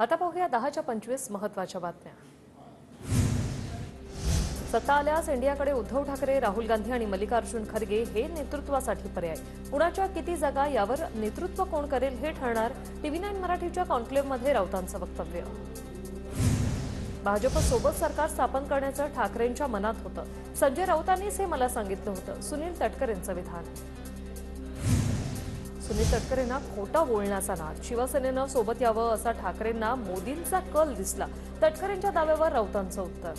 आता पाहूया 10च्या 25 महत्त्वाच्या बातम्या। सत्ता आल्यास इंडियाकडे उद्धव ठाकरे, राहुल गांधी आणि मल्लिकार्जुन खरगे हे नेतृत्वासाठी पर्याय। पुण्याच्या किती जागा यावर नेतृत्व कोण करेल हे ठरणार। TV9 मराठीच्या कॉन्क्लेव्हमध्ये राऊतांचं वक्तव्य। भाजप सोबत सरकार स्थापन करण्याचं ठाकरेंच्या मनात होतं। संजय राऊतांनीच हे मला सांगितलं होतं। सुनील तटकरेंचं विधान। सुनील तटकरेंना खोटं बोलण्याचा नाद। शिवसेनेनं सोबत यावं असा ठाकरेंना मोदींचा कल दिसला। तटकरेंच्या दाव्यावर राऊतांचं उत्तर।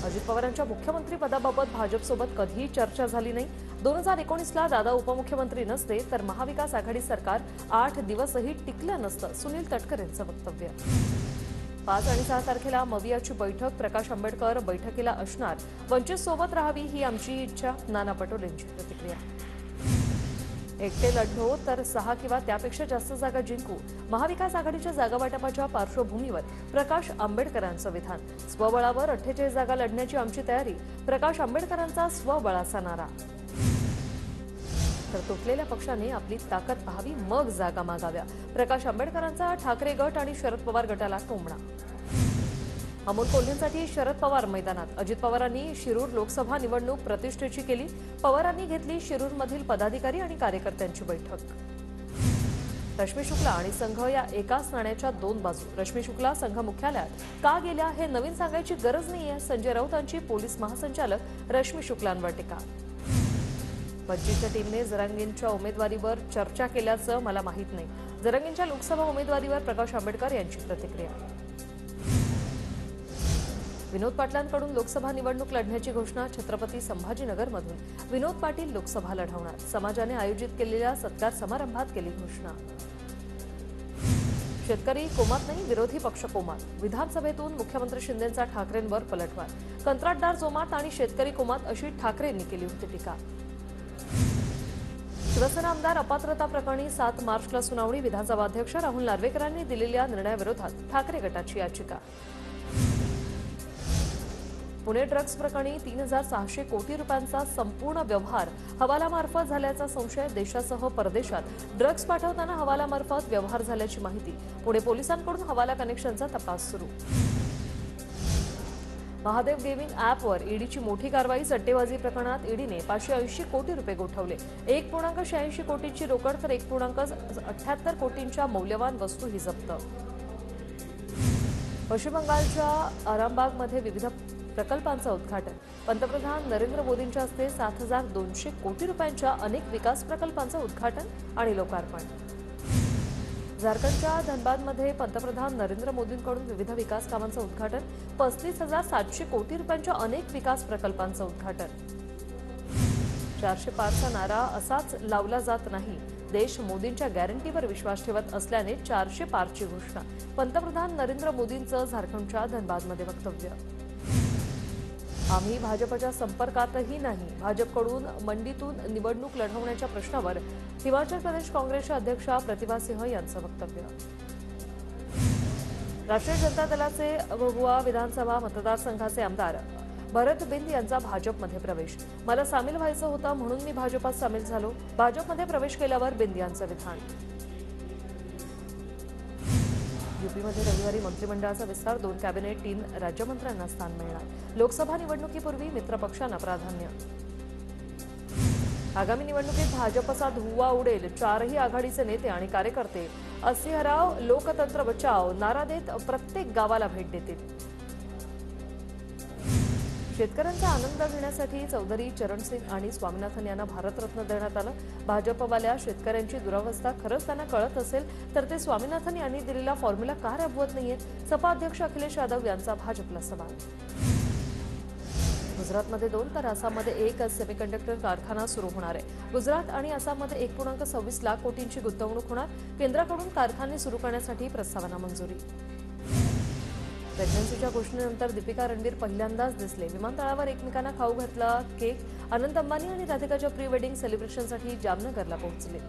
अजित पवारांच्या मुख्यमंत्री पदाबाबत भाजपसोबत कधीही चर्चा झाली नाही। 2019ला दादा उपमुख्यमंत्री नसते तर महाविकास आघाडी सरकार 8 दिवसही टिकलं नसतं। सुनील तटकरेंचं वक्तव्य। 5 आणि 6 तारखेला मवियाची बैठक। प्रकाश आंबेडकर बैठकीला असणार। वंचित सोबत राहावी ही आमची इच्छा। नाना पटोलेंची प्रतिक्रिया। एकटे लढलो तर 6 किंवा त्यापेक्षा जास्त जागा जिंकू। महाविकास आघाडीच्या जागा वाटपाच्या पार्श्वभूमीवर प्रकाश आंबेडकरांचं विधान। स्वबळावर 48 जागा लढण्याची आमची तयारी। प्रकाश आंबेडकरांचा स्वबळाचा नारा। तर तुटलेल्या पक्षाने आपली ताकद पाहावी मग जागा मागाव्या। प्रकाश आंबेडकरांचा ठाकरे गट आणि शरद पवार गटाला टोमणा। अमोल कोल्हेंसाठी शरद पवार मैदानात। अजित पवारांनी शिरूर लोकसभा निवडणूक प्रतिष्ठेची केली। पवारांनी घेतली शिरूरमधील पदाधिकारी आणि कार्यकर्त्यांची बैठक। रश्मी शुक्ला आणि संघ या एकाच नाण्याच्या 2 बाजू। रश्मी शुक्ला संघ मुख्यालयात का गेल्या हे नवीन सांगायची गरज नाहीये। संजय राऊतांची पोलीस महासंचालक रश्मी शुक्लांवर टीका। बच्चीच्या टीमने जरांगेंच्या उमेदवारीवर चर्चा केल्याचं मला माहीत नाही। जरांगेंच्या लोकसभा उमेदवारीवर प्रकाश आंबेडकर यांची प्रतिक्रिया। विनोद पाटलांकडून लोकसभा निवडणूक लढण्याची घोषणा। छत्रपती संभाजीनगरमधून विनोद पाटील लोकसभा लढवणार। समाजाने आयोजित केलेल्या सत्कार समारंभात केली घोषणा। शेतकरी कोमात नाही, विरोधी पक्ष कोमात। विधानसभेतून मुख्यमंत्री शिंदेंचा ठाकरेंवर पलटवार। कंत्राटदार जोमात आणि शेतकरी कोमात अशी ठाकरेंनी केली होती टीका। शिवसेना आमदार अपात्रता प्रकरणी 7 मार्चला सुनावणी। विधानसभा अध्यक्ष राहुल नार्वेकरांनी दिलेल्या निर्णयाविरोधात ठाकरे गटाची याचिका। पुणे ड्रग्ज प्रकरणी 3600 कोटी रुपयांचा संपूर्ण व्यवहार हवालामार्फत झाल्याचा संशय। देशासह परदेशात ड्रग्ज पाठवताना हवालामार्फत व्यवहार झाल्याची माहिती। पुणे पोलिसांकडून हवाला कनेक्शनचा तपास सुरू। महादेव गेमिंग ॲपवर ईडीची मोठी कारवाई। सट्टेबाजी प्रकरणात ईडीने 580 कोटी रुपये गोठवले। 1.86 कोटींची रोकड तर 1.78 कोटींच्या मौल्यवान वस्तूही जप्त। पश्चिम बंगालच्या आरामबागमध्ये विविध प्रकल्पांचं उद्घाटन। पंतप्रधान नरेंद्र मोदींच्या हस्ते 7200 कोटी रुपयांच्या अनेक विकास प्रकल्पांचं उद्घाटन आणि लोकार्पण। झारखंडच्या धनबादमध्ये पंतप्रधान नरेंद्र मोदींकडून विविध विकास कामांचं उद्घाटन। 35700 कोटी रुपयांच्या अनेक विकास प्रकल्पांचं उद्घाटन। 400 पारचा नारा असाच लावला जात नाही। देश मोदींच्या गॅरंटीवर विश्वास ठेवत असल्याने 400 पारची घोषणा। पंतप्रधान नरेंद्र मोदींचं झारखंडच्या धनबादमध्ये वक्तव्य। आम्ही भाजपच्या संपर्कातही नाही। भाजपकडून मंडीतून निवडणूक लढवण्याच्या प्रश्नावर हिमाचल प्रदेश काँग्रेसच्या अध्यक्षा प्रतिभा सिंह यांचं वक्तव्य। राष्ट्रीय जनता दलाचे भभुआ विधानसभा मतदारसंघाचे आमदार भरत बिंद यांचा भाजपमध्ये प्रवेश। मला सामील व्हायचं होतं म्हणून मी भाजपात सामील झालो। भाजपमध्ये प्रवेश केल्यावर बिंद यांचं विधान। यूपीमध्ये रविवारी मंत्रिमंडळाचा विस्तार। 2 कॅबिनेट 3 राज्यमंत्र्यांना स्थान मिळणार। लोकसभा निवडणुकीपूर्वी मित्रपक्षांना प्राधान्य। आगामी निवडणुकीत भाजपचा धुव्वा उडेल। 4ही आघाडीचे नेते आणि कार्यकर्ते अस्सी हराव लोकतंत्र बचाव नारा देत प्रत्येक गावाला भेट देतील। शेतकऱ्यांचा आनंद घेण्यासाठी चौधरी चरण सिंग आणि स्वामीनाथन यांना भारतरत्न देण्यात आलं। भाजपवाल्या शेतकऱ्यांची दुरावस्था खरंच त्यांना कळत असेल तर ते स्वामीनाथन यांनी दिलेला फॉर्म्युला का राबवत नाहीये। सपा अध्यक्ष अखिलेश यादव यांचा भाजपला सवाल। गुजरातमध्ये 2 तर आसाममध्ये 1 सेमीकंडक्टर कारखाना सुरू होणार आहे। गुजरात आणि आसाममध्ये 1.26 लाख कोटींची गुंतवणूक होणार। केंद्राकडून कारखाने सुरू करण्यासाठी प्रस्तावना मंजुरी। प्रेग्नन्सीच्या घोषणेनंतर दीपिका रणवीर पहिल्यांदाच दिसले। विमानतळावर एकमेकांना खाऊ घातला केक। अनंत अंबानी आणि राधिकाच्या प्री वेडिंग सेलिब्रेशनसाठी जामनगरला पोहोचले।